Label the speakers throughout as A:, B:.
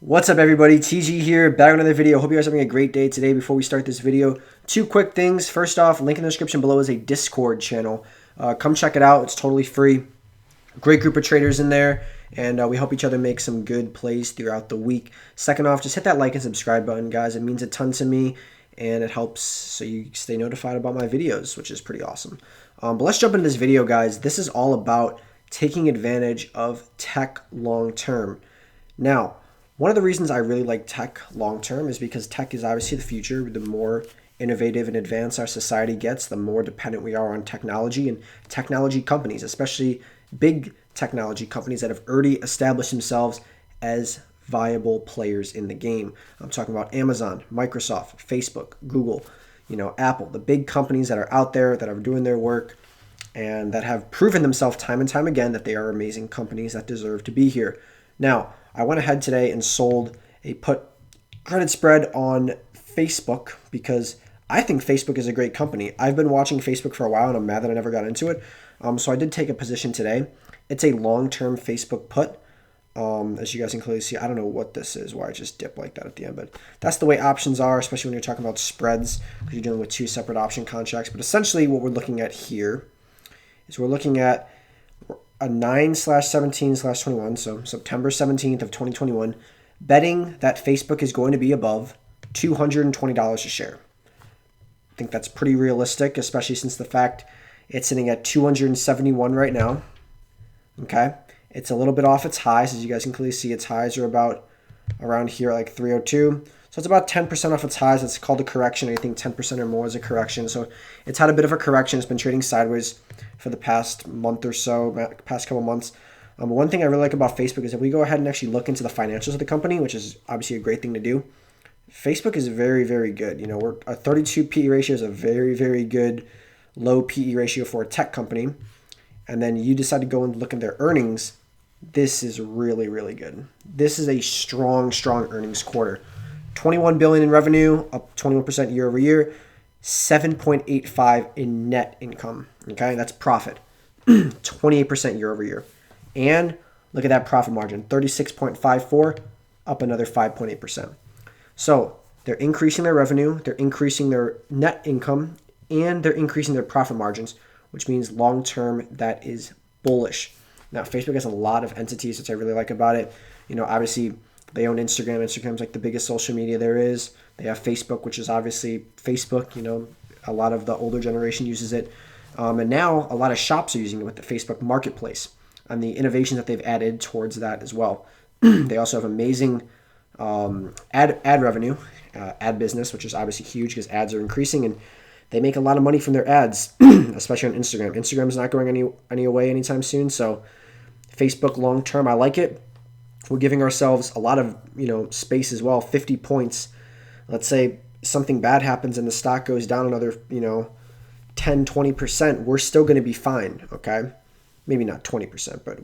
A: What's up, everybody? TG here, back with another video. Hope you guys are having a great day today. Before we start this video, two quick things. First off, link in the description below is a Discord channel. Come check it out. It's totally free. Great group of traders in there, and we help each other make some good plays throughout the week. Second off, just hit that like and subscribe button, guys. It means a ton to me, and it helps so you stay notified about my videos, which is pretty awesome. But let's jump into this video, guys. This is all about taking advantage of tech long term. Now, one of the reasons I really like tech long term is because tech is obviously the future. The more innovative and advanced our society gets, the more dependent we are on technology and technology companies, especially big technology companies that have already established themselves as viable players in the game. I'm talking about Amazon, Microsoft, Facebook, Google, Apple, the big companies that are out there that are doing their work and that have proven themselves time and time again that they are amazing companies that deserve to be here. Now, I went ahead today and sold a put credit spread on Facebook because I think Facebook is a great company. I've been watching Facebook for a while and I'm mad that I never got into it. So I did take a position today. It's a long-term Facebook put. As you guys can clearly see, I don't know what this is, why I just dipped like that at the end, but that's the way options are, especially when you're talking about spreads because you're dealing with two separate option contracts. But essentially what we're looking at here is we're looking at a 9/17/21, so September 17th of 2021, betting that Facebook is going to be above $220 a share. I think that's pretty realistic, especially since the fact it's sitting at 271 right now. Okay, it's a little bit off its highs. As you guys can clearly see, its highs are about around here, like 302. So it's about 10% off its highs. It's called a correction. I think 10% or more is a correction. So it's had a bit of a correction. It's been trading sideways for the past month or so, past couple months. One thing I really like about Facebook is if we go ahead and actually look into the financials of the company, which is obviously a great thing to do, Facebook is very, very good. A 32 PE ratio is a very, very good low PE ratio for a tech company. And then you decide to go and look at their earnings. This is really, really good. This is a strong, strong earnings quarter. $21 billion in revenue, up 21% year over year. 7.85 in net income. Okay, that's profit. 28% year over year. And look at that profit margin, 36.54, up another 5.8%. So they're increasing their revenue, they're increasing their net income, and they're increasing their profit margins, which means long term that is bullish. Now, Facebook has a lot of entities, which I really like about it. Obviously, they own Instagram. Instagram's like the biggest social media there is. They have Facebook, which is obviously Facebook. A lot of the older generation uses it. And now a lot of shops are using it with the Facebook Marketplace and the innovations that they've added towards that as well. They also have amazing ad revenue, ad business, which is obviously huge because ads are increasing and they make a lot of money from their ads, especially on Instagram. Instagram is not going any away anytime soon. So Facebook long term, I like it. We're giving ourselves a lot of space as well. 50 points. Let's say something bad happens and the stock goes down another 10-20%. We're still going to be fine. Okay, maybe not 20%, but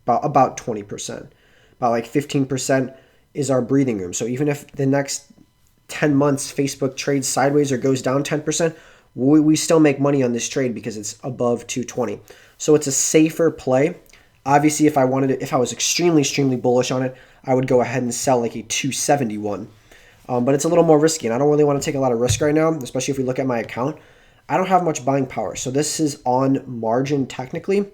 A: about 20%. About like 15% is our breathing room. So even if the next 10 months Facebook trades sideways or goes down 10%, we still make money on this trade because it's above 220. So it's a safer play. Obviously, if I was extremely, extremely bullish on it, I would go ahead and sell like a 271. But it's a little more risky, and I don't really want to take a lot of risk right now, especially if we look at my account. I don't have much buying power. So this is on margin technically.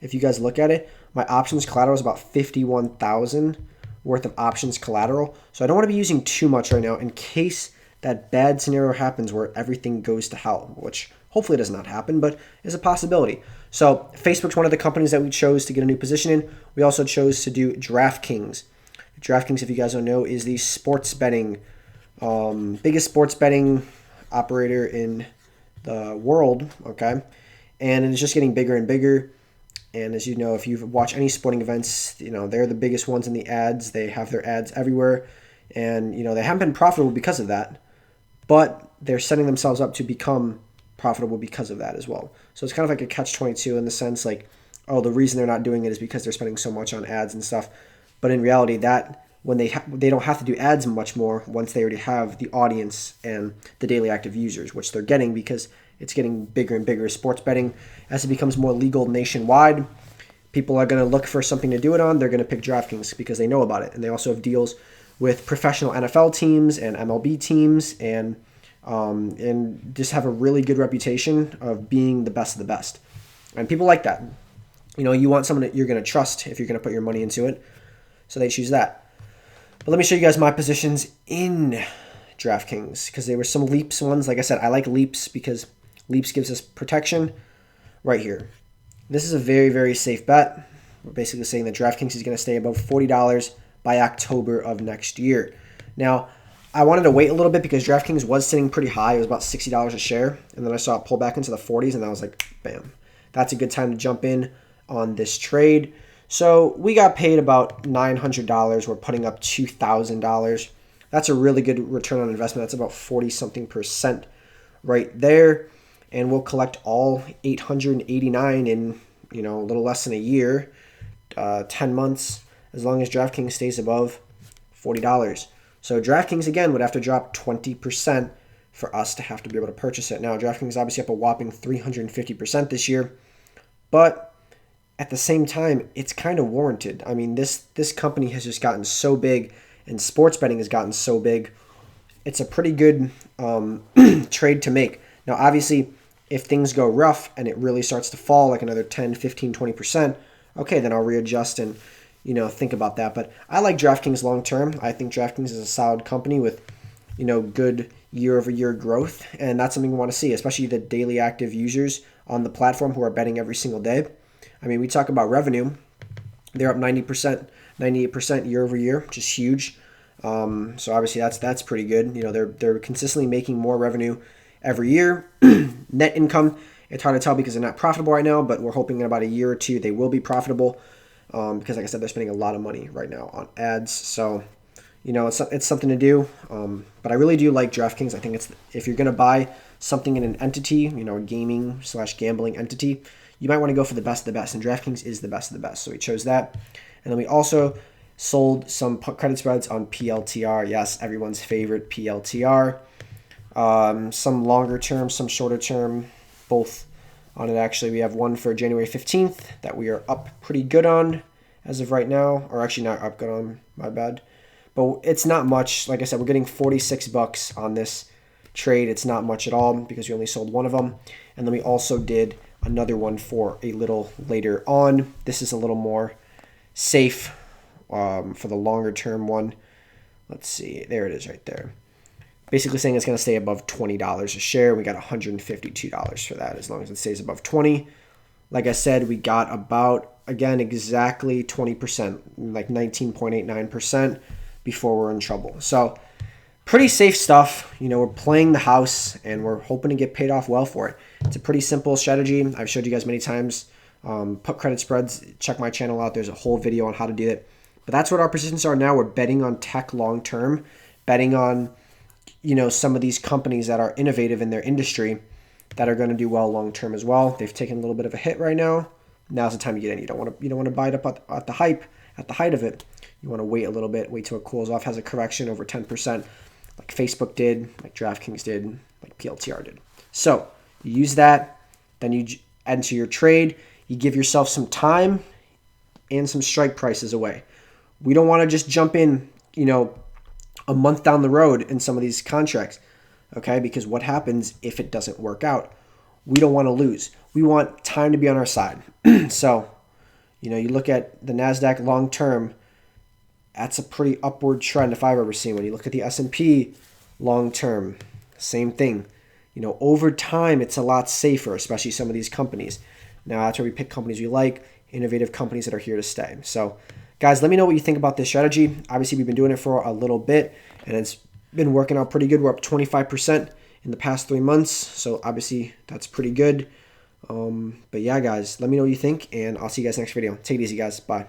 A: If you guys look at it, my options collateral is about 51,000 worth of options collateral. So I don't want to be using too much right now in case that bad scenario happens where everything goes to hell, which hopefully does not happen, but is a possibility. So Facebook's one of the companies that we chose to get a new position in. We also chose to do DraftKings. DraftKings, if you guys don't know, is the sports betting, biggest sports betting operator in the world, okay? And it's just getting bigger and bigger. And as you know, if you've watched any sporting events, they're the biggest ones in the ads. They have their ads everywhere. And, they haven't been profitable because of that. But they're setting themselves up to become profitable because of that as well. So it's kind of like a catch-22 in the sense like, oh, the reason they're not doing it is because they're spending so much on ads and stuff. But in reality, that when they don't have to do ads much more once they already have the audience and the daily active users, which they're getting because it's getting bigger and bigger. Sports betting, as it becomes more legal nationwide, people are going to look for something to do it on. They're going to pick DraftKings because they know about it. And they also have deals with professional NFL teams and MLB teams, and just have a really good reputation of being the best of the best. And people like that. You want someone that you're going to trust if you're going to put your money into it. So they choose that. But let me show you guys my positions in DraftKings, because there were some Leaps ones. Like I said, I like Leaps because Leaps gives us protection right here. This is a very, very safe bet. We're basically saying that DraftKings is going to stay above $40 by October of next year. Now, I wanted to wait a little bit because DraftKings was sitting pretty high. It was about $60 a share. And then I saw it pull back into the 40s, and I was like, bam. That's a good time to jump in on this trade. So we got paid about $900. We're putting up $2,000. That's a really good return on investment. That's about 40-something% right there. And we'll collect all 889 in, a little less than a year, 10 months, as long as DraftKings stays above $40. So DraftKings, again, would have to drop 20% for us to have to be able to purchase it. Now, DraftKings is obviously up a whopping 350% this year, but at the same time, it's kind of warranted. I mean, this company has just gotten so big, and sports betting has gotten so big. It's a pretty good trade to make. Now, obviously, if things go rough and it really starts to fall like another 10, 15, 20%, okay, then I'll readjust and, think about that. But I like DraftKings long term. I think DraftKings is a solid company with, good year-over-year growth, and that's something we want to see, especially the daily active users on the platform who are betting every single day. I mean, we talk about revenue. They're up 90%, 98% year-over-year, which is huge. So obviously that's pretty good. They're consistently making more revenue every year. Net income, it's hard to tell because they're not profitable right now, but we're hoping in about a year or two they will be profitable because, like I said, they're spending a lot of money right now on ads. So, it's something to do. But I really do like DraftKings. I think if you're going to buy something in an entity, a gaming/gambling entity, you might want to go for the best of the best, and DraftKings is the best of the best. So we chose that. And then we also sold some credit spreads on PLTR. Yes, everyone's favorite PLTR. Some longer term, some shorter term, both on it actually. We have one for January 15th that we are up pretty good on as of right now, or actually not up good on, my bad. But it's not much. Like I said, we're getting $46 on this trade. It's not much at all because we only sold one of them. And then we also did another one for a little later on. This is a little more safe for the longer term one. Let's see. There it is right there. Basically saying it's going to stay above $20 a share. We got $152 for that as long as it stays above 20. Like I said, we got about, again, exactly 20%, like 19.89% before we're in trouble. So pretty safe stuff. We're playing the house and we're hoping to get paid off well for it. It's a pretty simple strategy. I've showed you guys many times. Put credit spreads. Check my channel out. There's a whole video on how to do it. But that's what our positions are now. We're betting on tech long term, betting on some of these companies that are innovative in their industry that are going to do well long term as well. They've taken a little bit of a hit right now. Now's the time to get in. You don't want to buy it up at the height of it. You want to wait a little bit, wait till it cools off, has a correction over 10%, like Facebook did, like DraftKings did, like PLTR did. So you use that, then you enter your trade. You give yourself some time and some strike prices away. We don't want to just jump in, a month down the road in some of these contracts, okay? Because what happens if it doesn't work out? We don't want to lose. We want time to be on our side. So, you look at the NASDAQ long term, that's a pretty upward trend if I've ever seen one. You look at the S&P long term, same thing. Over time, it's a lot safer, especially some of these companies. Now, that's where we pick companies we like, innovative companies that are here to stay. So, guys, let me know what you think about this strategy. Obviously, we've been doing it for a little bit, and it's been working out pretty good. We're up 25% in the past 3 months, so obviously that's pretty good. But yeah, guys, let me know what you think, and I'll see you guys next video. Take it easy, guys. Bye.